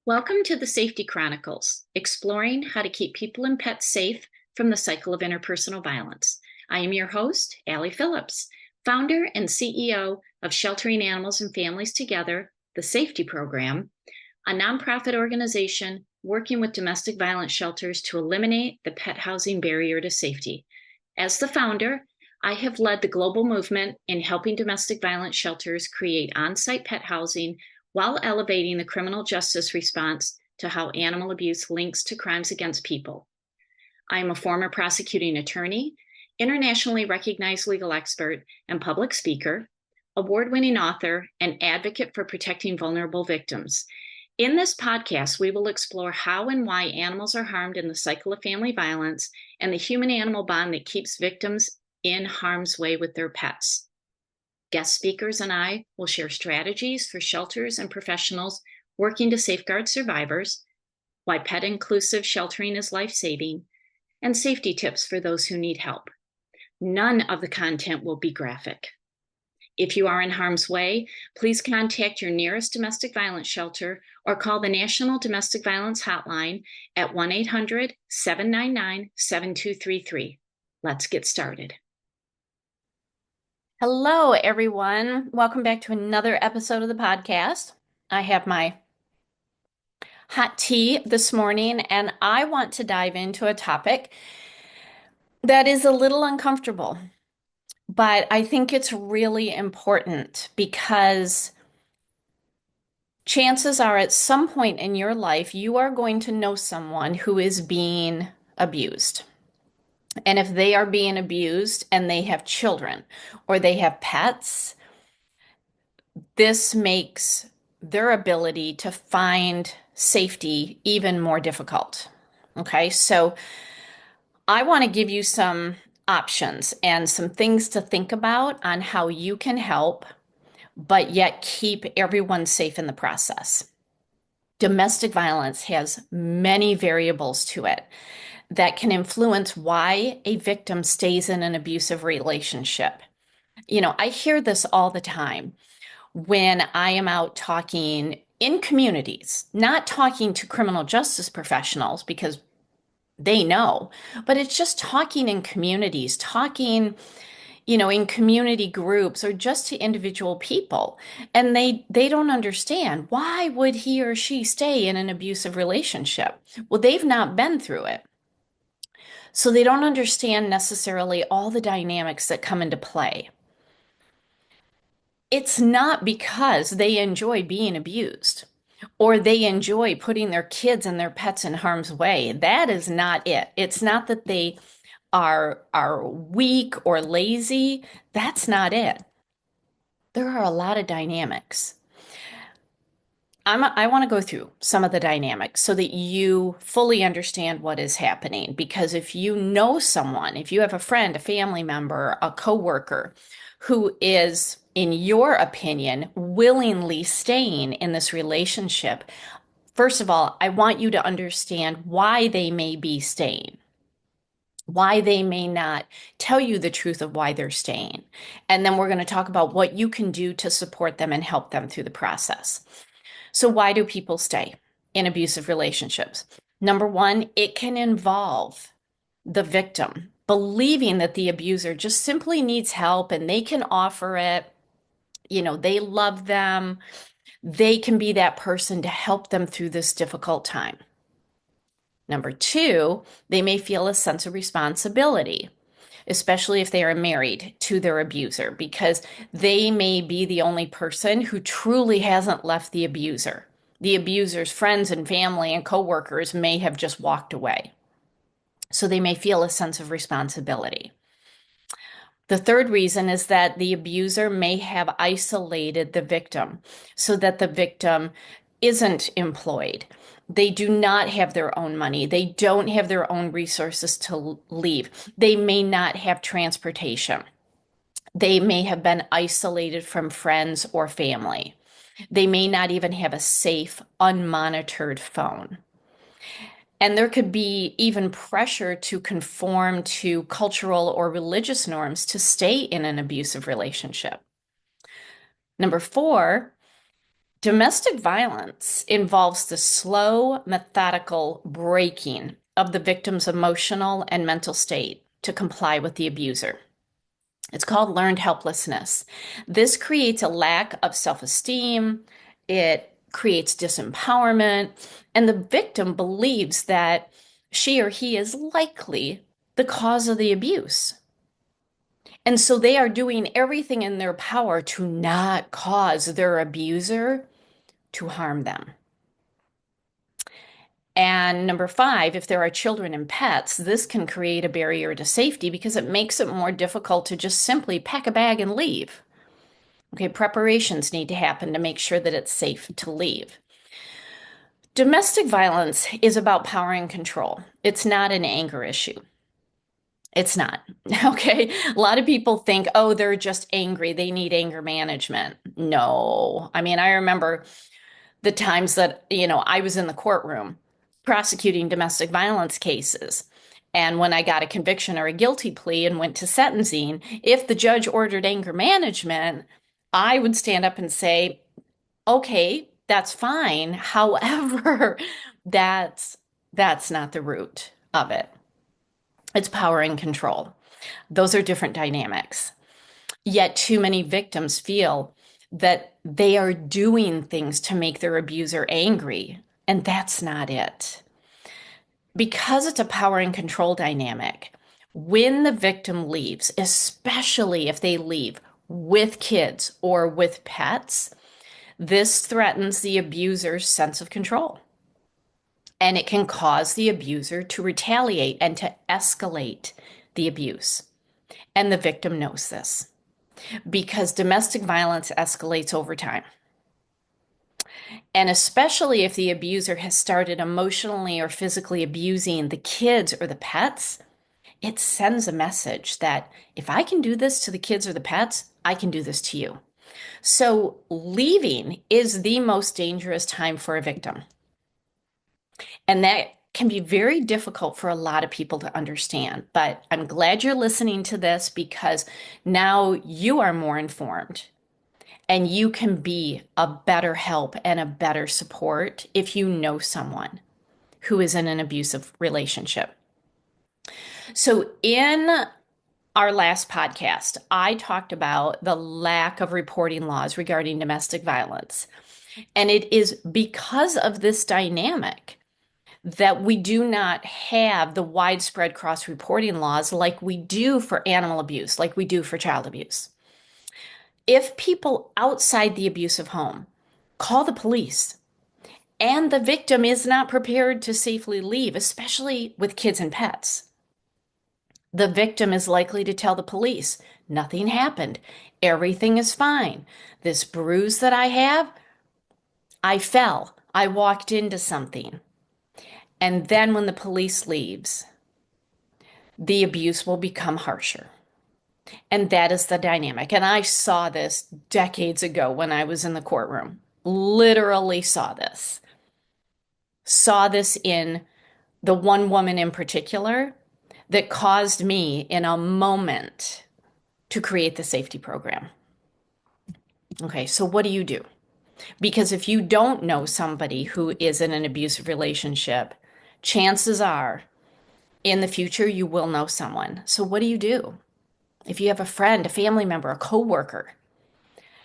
Welcome to the SAFeTY Chronicles, exploring how to keep people and pets safe from the cycle of interpersonal violence. I am your host, Allie Phillips, founder and CEO of Sheltering Animals and Families Together, the SAFeTY Program, a nonprofit organization working with domestic violence shelters to eliminate the pet housing barrier to safety. As the founder, I have led the global movement in helping domestic violence shelters create on-site pet housing while elevating the criminal justice response to how animal abuse links to crimes against people. I am a former prosecuting attorney, internationally recognized legal expert and public speaker, award-winning author, and advocate for protecting vulnerable victims. In this podcast, we will explore how and why animals are harmed in the cycle of family violence and the human-animal bond that keeps victims in harm's way with their pets. Guest speakers and I will share strategies for shelters and professionals working to safeguard survivors, why pet-inclusive sheltering is life-saving, and safety tips for those who need help. None of the content will be graphic. If you are in harm's way, please contact your nearest domestic violence shelter or call the National Domestic Violence Hotline at 1-800-799-7233. Let's get started. Hello, everyone. Welcome back to another episode of the podcast. I have my hot tea this morning, and I want to dive into a topic that is a little uncomfortable, but I think it's really important because chances are at some point in your life, you are going to know someone who is being abused. And if they are being abused and they have children or they have pets, this makes their ability to find safety even more difficult. Okay, so I want to give you some options and some things to think about on how you can help, but yet keep everyone safe in the process. Domestic violence has many variables to it that can influence why a victim stays in an abusive relationship. You know, I hear this all the time when I am out talking in communities, not talking to criminal justice professionals because they know, but it's just talking in communities, talking, in community groups or just to individual people. And they don't understand, why would he or she stay in an abusive relationship? Well, they've not been through it. So they don't understand necessarily all the dynamics that come into play. It's not because they enjoy being abused or they enjoy putting their kids and their pets in harm's way. That is not it. It's not that they are weak or lazy. That's not it. There are a lot of dynamics. I want to go through some of the dynamics so that you fully understand what is happening. Because if you know someone, if you have a friend, a family member, a coworker who is, in your opinion, willingly staying in this relationship, first of all, I want you to understand why they may be staying, why they may not tell you the truth of why they're staying. And then we're going to talk about what you can do to support them and help them through the process. So why do people stay in abusive relationships? Number one, it can involve the victim believing that the abuser just simply needs help and they can offer it. They love them. They can be that person to help them through this difficult time. Number two, they may feel a sense of responsibility, especially if they are married to their abuser, because they may be the only person who truly hasn't left the abuser. The abuser's friends and family and coworkers may have just walked away. So they may feel a sense of responsibility. The third reason is that the abuser may have isolated the victim so that the victim isn't employed. They do not have their own money. They don't have their own resources to leave. They may not have transportation. They may have been isolated from friends or family. They may not even have a safe, unmonitored phone. And there could be even pressure to conform to cultural or religious norms to stay in an abusive relationship. Number four, Domestic violence involves the slow, methodical breaking of the victim's emotional and mental state to comply with the abuser. It's called learned helplessness. This creates a lack of self-esteem. It creates disempowerment, and the victim believes that she or he is likely the cause of the abuse. And so they are doing everything in their power to not cause their abuser to harm them. And number 5, if there are children and pets, this can create a barrier to safety because it makes it more difficult to just simply pack a bag and leave. Okay, preparations need to happen to make sure that it's safe to leave. Domestic violence is about power and control. It's not an anger issue. It's not. Okay. A lot of people think, oh, they're just angry. They need anger management. No. I mean, I remember the times that, I was in the courtroom prosecuting domestic violence cases. And when I got a conviction or a guilty plea and went to sentencing, if the judge ordered anger management, I would stand up and say, okay, that's fine. However, that's not the root of it. It's power and control. Those are different dynamics. Yet too many victims feel that they are doing things to make their abuser angry, and that's not it. Because it's a power and control dynamic, when the victim leaves, especially if they leave with kids or with pets, this threatens the abuser's sense of control. And it can cause the abuser to retaliate and to escalate the abuse. And the victim knows this because domestic violence escalates over time. And especially if the abuser has started emotionally or physically abusing the kids or the pets, it sends a message that if I can do this to the kids or the pets, I can do this to you. So leaving is the most dangerous time for a victim. And that can be very difficult for a lot of people to understand. But I'm glad you're listening to this because now you are more informed and you can be a better help and a better support if you know someone who is in an abusive relationship. So in our last podcast, I talked about the lack of reporting laws regarding domestic violence. And it is because of this dynamic that we do not have the widespread cross-reporting laws like we do for animal abuse, like we do for child abuse. If people outside the abusive home call the police and the victim is not prepared to safely leave, especially with kids and pets, the victim is likely to tell the police, nothing happened. Everything is fine. This bruise that I have, I fell. I walked into something. And then when the police leaves, the abuse will become harsher. And that is the dynamic. And I saw this decades ago when I was in the courtroom. Literally saw this. Saw this in the one woman in particular that caused me in a moment to create the SAFeTY program. Okay, so what do you do? Because if you don't know somebody who is in an abusive relationship, chances are in the future you will know someone. So what do you do? If you have a friend, a family member, a coworker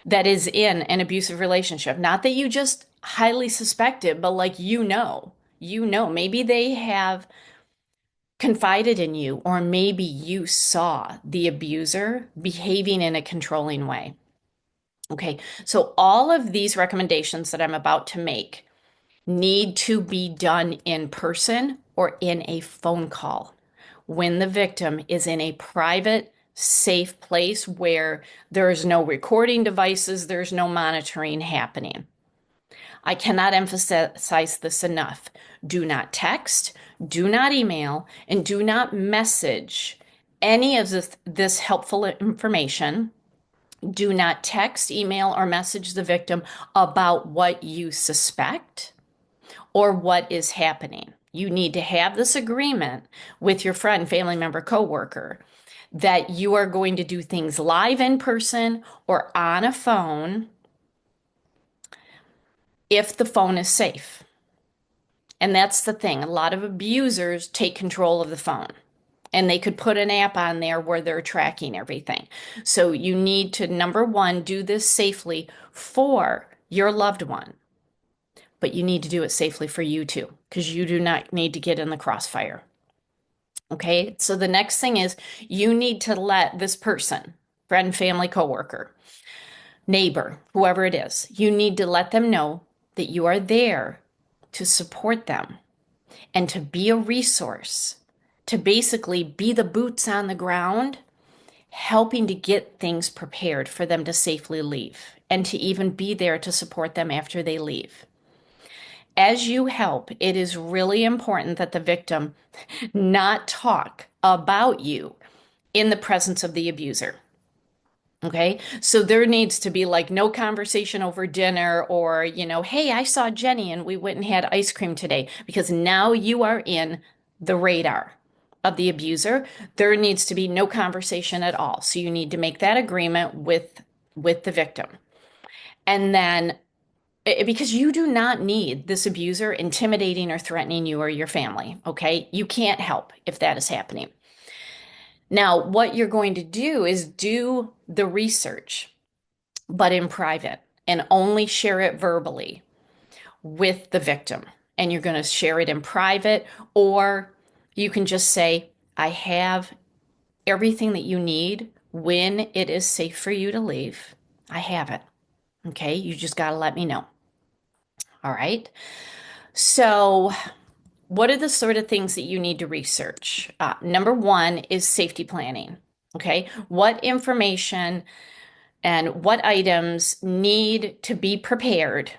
that is in an abusive relationship, not that you just highly suspect it, but like maybe they have confided in you, or maybe you saw the abuser behaving in a controlling way. Okay, so all of these recommendations that I'm about to make need to be done in person or in a phone call when the victim is in a private, safe place where there's no recording devices, there's no monitoring happening. I cannot emphasize this enough. Do not text, do not email, and do not message any of this helpful information. Do not text, email, or message the victim about what you suspect or what is happening. You need to have this agreement with your friend, family member, coworker that you are going to do things live in person or on a phone if the phone is safe. And that's the thing. A lot of abusers take control of the phone. And they could put an app on there where they're tracking everything. So you need to, number one, do this safely for your loved one. But you need to do it safely for you too, because you do not need to get in the crossfire. Okay, so the next thing is you need to let this person, friend, family, coworker, neighbor, whoever it is, you need to let them know that you are there to support them and to be a resource, to basically be the boots on the ground, helping to get things prepared for them to safely leave and to even be there to support them after they leave. As you help, it is really important that the victim not talk about you in the presence of the abuser. Okay, so there needs to be like no conversation over dinner or, hey, I saw Jenny and we went and had ice cream today, because now you are in the radar of the abuser. There needs to be no conversation at all. So you need to make that agreement with the victim. And then because you do not need this abuser intimidating or threatening you or your family, okay? You can't help if that is happening. Now, what you're going to do is do the research, but in private, and only share it verbally with the victim. And you're going to share it in private, or you can just say, I have everything that you need when it is safe for you to leave. I have it. Okay, you just got to let me know. All right. So, what are the sort of things that you need to research? Number one is safety planning. Okay, what information and what items need to be prepared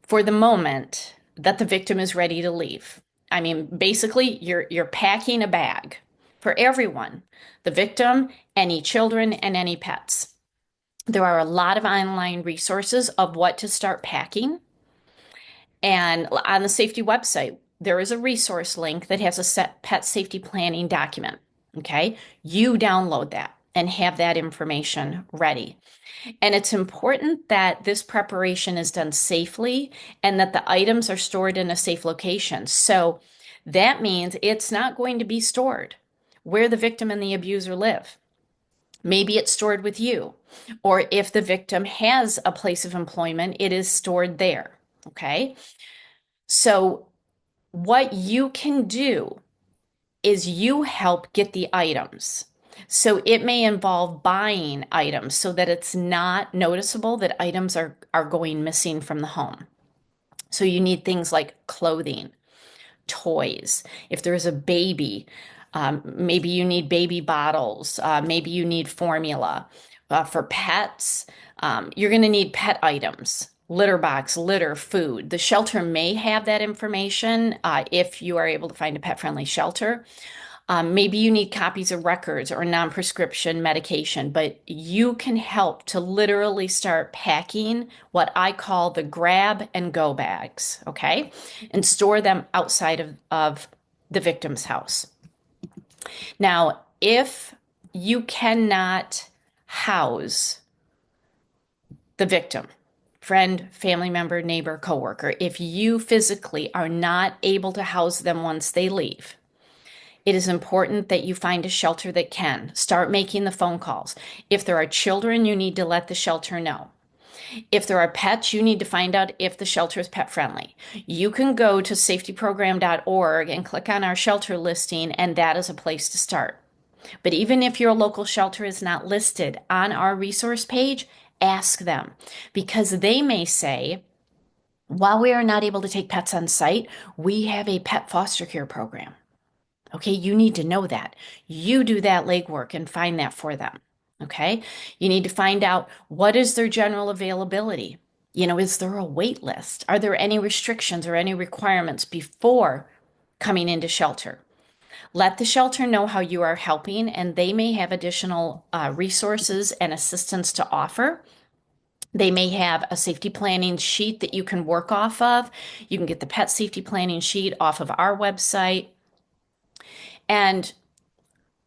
for the moment that the victim is ready to leave? I mean, basically, you're packing a bag for everyone, the victim, any children, and any pets. There are a lot of online resources of what to start packing. And on the safety website, there is a resource link that has a pet safety planning document. Okay, you download that and have that information ready. And it's important that this preparation is done safely and that the items are stored in a safe location. So that means it's not going to be stored where the victim and the abuser live. Maybe it's stored with you, or if the victim has a place of employment, it is stored there. Okay. So what you can do is you help get the items. So it may involve buying items so that it's not noticeable that items are going missing from the home. So you need things like clothing, toys. If there's a baby, maybe you need baby bottles. Maybe you need formula. For pets, you're going to need pet items. Litter box, litter, food. The shelter may have that information if you are able to find a pet-friendly shelter. Maybe you need copies of records or non-prescription medication, but you can help to literally start packing what I call the grab and go bags, okay? And store them outside of the victim's house. Now, if you cannot house the victim, friend, family member, neighbor, coworker, if you physically are not able to house them once they leave, it is important that you find a shelter that can. Start making the phone calls. If there are children, you need to let the shelter know. If there are pets, you need to find out if the shelter is pet friendly. You can go to safetyprogram.org and click on our shelter listing, and that is a place to start. But even if your local shelter is not listed on our resource page, ask them, because they may say, while we are not able to take pets on site, we have a pet foster care program. Okay, you need to know that. You do that legwork and find that for them. Okay, you need to find out what is their general availability. Is there a wait list? Are there any restrictions or any requirements before coming into shelter? Let the shelter know how you are helping, and they may have additional resources and assistance to offer. They may have a safety planning sheet that you can work off of. You can get the pet safety planning sheet off of our website. And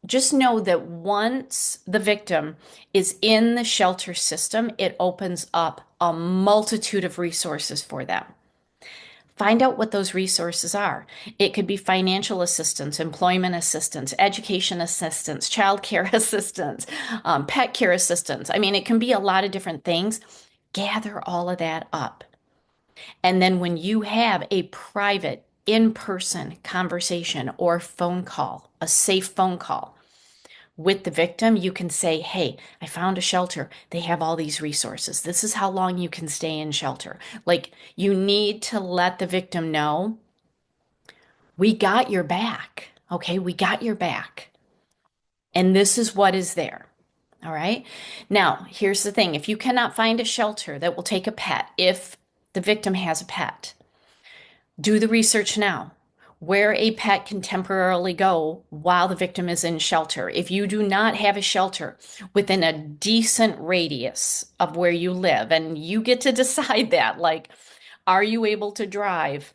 just know that once the victim is in the shelter system, it opens up a multitude of resources for them. Find out what those resources are. It could be financial assistance, employment assistance, education assistance, child care assistance, pet care assistance. I mean, it can be a lot of different things. Gather all of that up. And then when you have a private, in-person conversation or phone call, a safe phone call with the victim, you can say, hey, I found a shelter. They have all these resources. This is how long you can stay in shelter. Like, you need to let the victim know, we got your back. Okay, we got your back. And this is what is there. All right. Now, here's the thing. If you cannot find a shelter that will take a pet, if the victim has a pet, do the research now. Where a pet can temporarily go while the victim is in shelter. If you do not have a shelter within a decent radius of where you live, and you get to decide that, like, are you able to drive,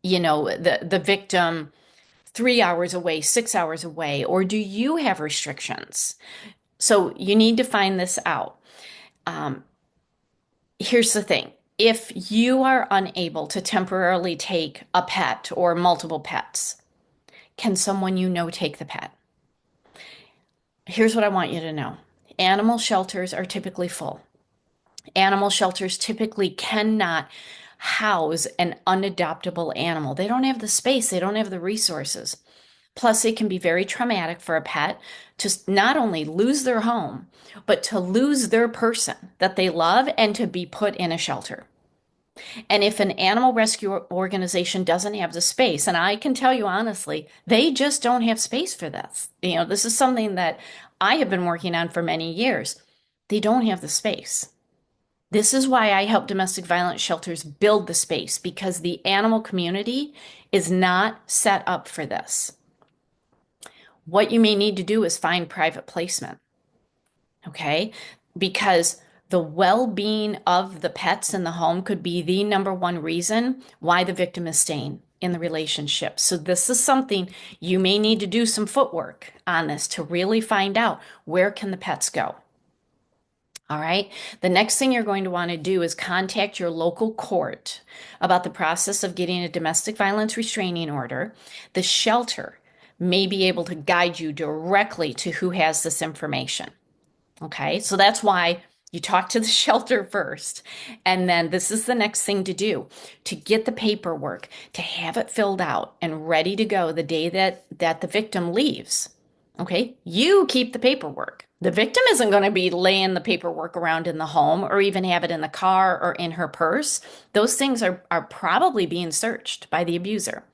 the victim 3 hours away, 6 hours away, or do you have restrictions? So you need to find this out. Here's the thing. If you are unable to temporarily take a pet or multiple pets, can someone you know take the pet? Here's what I want you to know. Animal shelters are typically full. Animal shelters typically cannot house an unadoptable animal. They don't have the space, they don't have the resources. Plus, it can be very traumatic for a pet to not only lose their home, but to lose their person that they love and to be put in a shelter. And if an animal rescue organization doesn't have the space, and I can tell you honestly, they just don't have space for this. This is something that I have been working on for many years. They don't have the space. This is why I help domestic violence shelters build the space, because the animal community is not set up for this. What you may need to do is find private placement, okay? Because the well-being of the pets in the home could be the number one reason why the victim is staying in the relationship. So this is something you may need to do some footwork on this to really find out, where can the pets go? All right. The next thing you're going to want to do is contact your local court about the process of getting a domestic violence restraining order. The shelter may be able to guide you directly to who has this information. Okay, so that's why you talk to the shelter first. And then this is the next thing to do, to get the paperwork, to have it filled out and ready to go the day that the victim leaves. Okay, you keep the paperwork. The victim isn't going to be laying the paperwork around in the home or even have it in the car or in her purse. Those things are probably being searched by the abuser.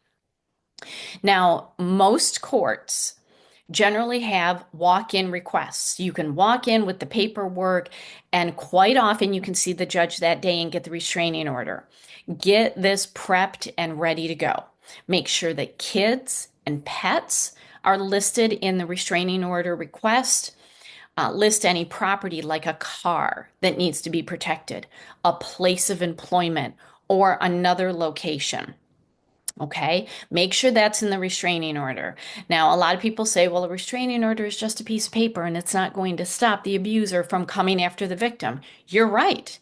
Now, most courts generally have walk-in requests. You can walk in with the paperwork, and quite often you can see the judge that day and get the restraining order. Get this prepped and ready to go. Make sure that kids and pets are listed in the restraining order request. List any property like a car that needs to be protected, a place of employment, or another location. Okay, make sure that's in the restraining order. Now, a lot of people say, well, a restraining order is just a piece of paper and it's not going to stop the abuser from coming after the victim. You're right.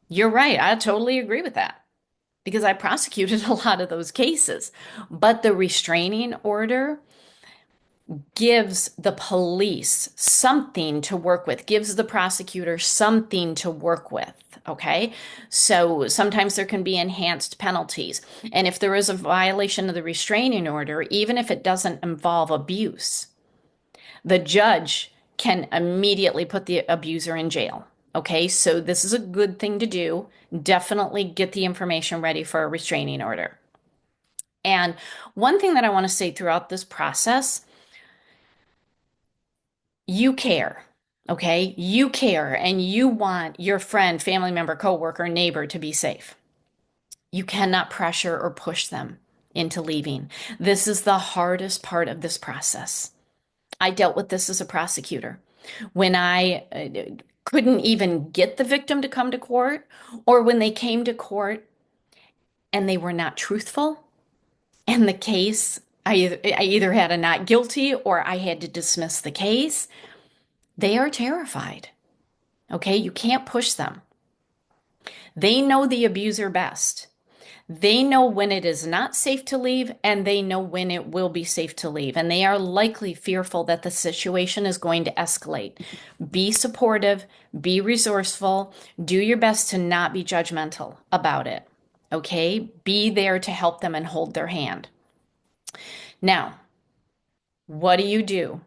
You're right. I totally agree with that, because I prosecuted a lot of those cases. But the restraining order gives the police something to work with, gives the prosecutor something to work with. Okay, so sometimes there can be enhanced penalties. And if there is a violation of the restraining order, even if it doesn't involve abuse, the judge can immediately put the abuser in jail. Okay, so this is a good thing to do. Definitely get the information ready for a restraining order. And one thing that I want to say throughout this process, you care. Okay, you care, and you want your friend, family member, coworker, neighbor to be safe. You cannot pressure or push them into leaving. This is the hardest part of this process. I dealt with this as a prosecutor when I couldn't even get the victim to come to court, or when they came to court and they were not truthful. And the case, I either had a not guilty or I had to dismiss the case. They are terrified. Okay, you can't push them. They know the abuser best. They know when it is not safe to leave, and they know when it will be safe to leave. And they are likely fearful that the situation is going to escalate. Be supportive, be resourceful, do your best to not be judgmental about it. Okay? Be there to help them and hold their hand. Now, what do you do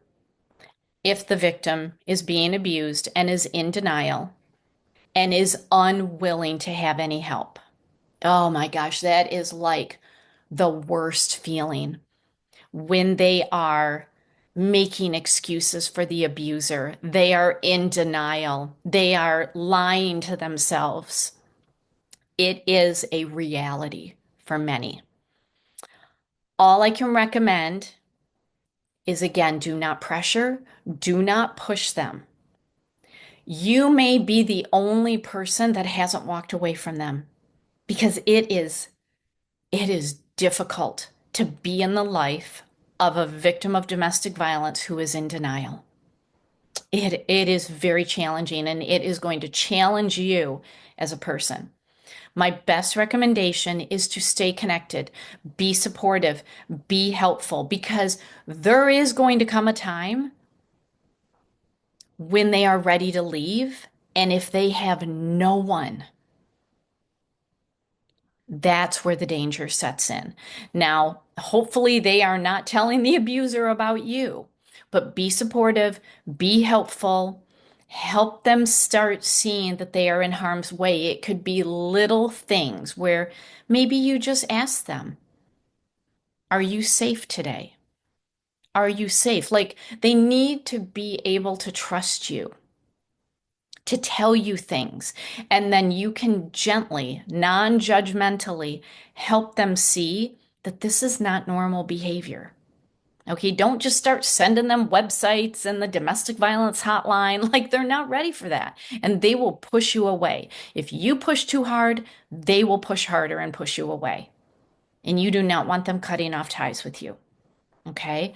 if the victim is being abused and is in denial and is unwilling to have any help? Oh my gosh, that is like the worst feeling when they are making excuses for the abuser. They are in denial. They are lying to themselves. It is a reality for many. All I can recommend is, again, do not pressure, do not push them. You may be the only person that hasn't walked away from them, because it is difficult to be in the life of a victim of domestic violence who is in denial. It is very challenging, and it is going to challenge you as a person. My best recommendation is to stay connected, be supportive, be helpful, because there is going to come a time when they are ready to leave. And if they have no one, that's where the danger sets in. Now, hopefully, they are not telling the abuser about you, but be supportive, be helpful, help them start seeing that they are in harm's way. It could be little things where maybe you just ask them, are you safe today? Are you safe? Like, they need to be able to trust you, to tell you things, and then you can gently, non-judgmentally help them see that this is not normal behavior. Okay, don't just start sending them websites and the domestic violence hotline. Like, they're not ready for that, and they will push you away. If you push too hard, they will push harder and push you away, and you do not want them cutting off ties with you. Okay,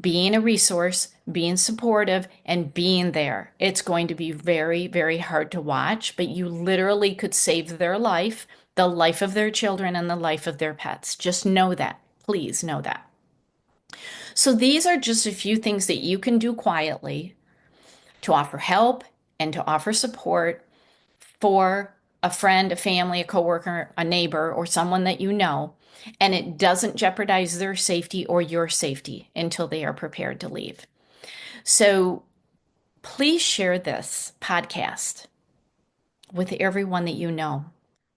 being a resource, being supportive, and being there. It's going to be very, very hard to watch, but you literally could save their life, the life of their children, and the life of their pets. Just know that. Please know that. So these are just a few things that you can do quietly to offer help and to offer support for a friend, a family, a coworker, a neighbor, or someone that you know, and it doesn't jeopardize their safety or your safety until they are prepared to leave. So please share this podcast with everyone that you know,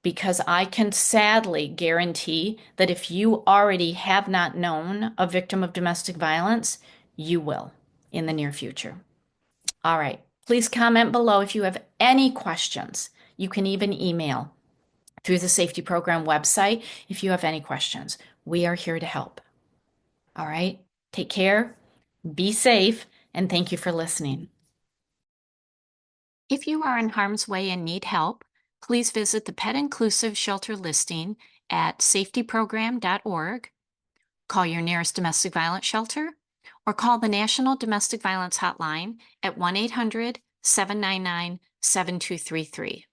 because I can sadly guarantee that if you already have not known a victim of domestic violence, you will in the near future. All right. Please comment below if you have any questions. You can even email through the SAFeTY Program website if you have any questions. We are here to help. All right. Take care, be safe, and thank you for listening. If you are in harm's way and need help, please visit the Pet Inclusive Shelter listing at safetyprogram.org, call your nearest domestic violence shelter, or call the National Domestic Violence Hotline at 1-800-799-7233.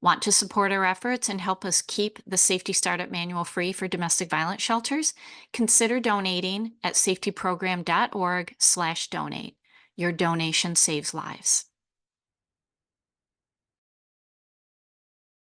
Want to support our efforts and help us keep the SAFeTY Startup Manual free for domestic violence shelters? Consider donating at safetyprogram.org/donate. Your donation saves lives.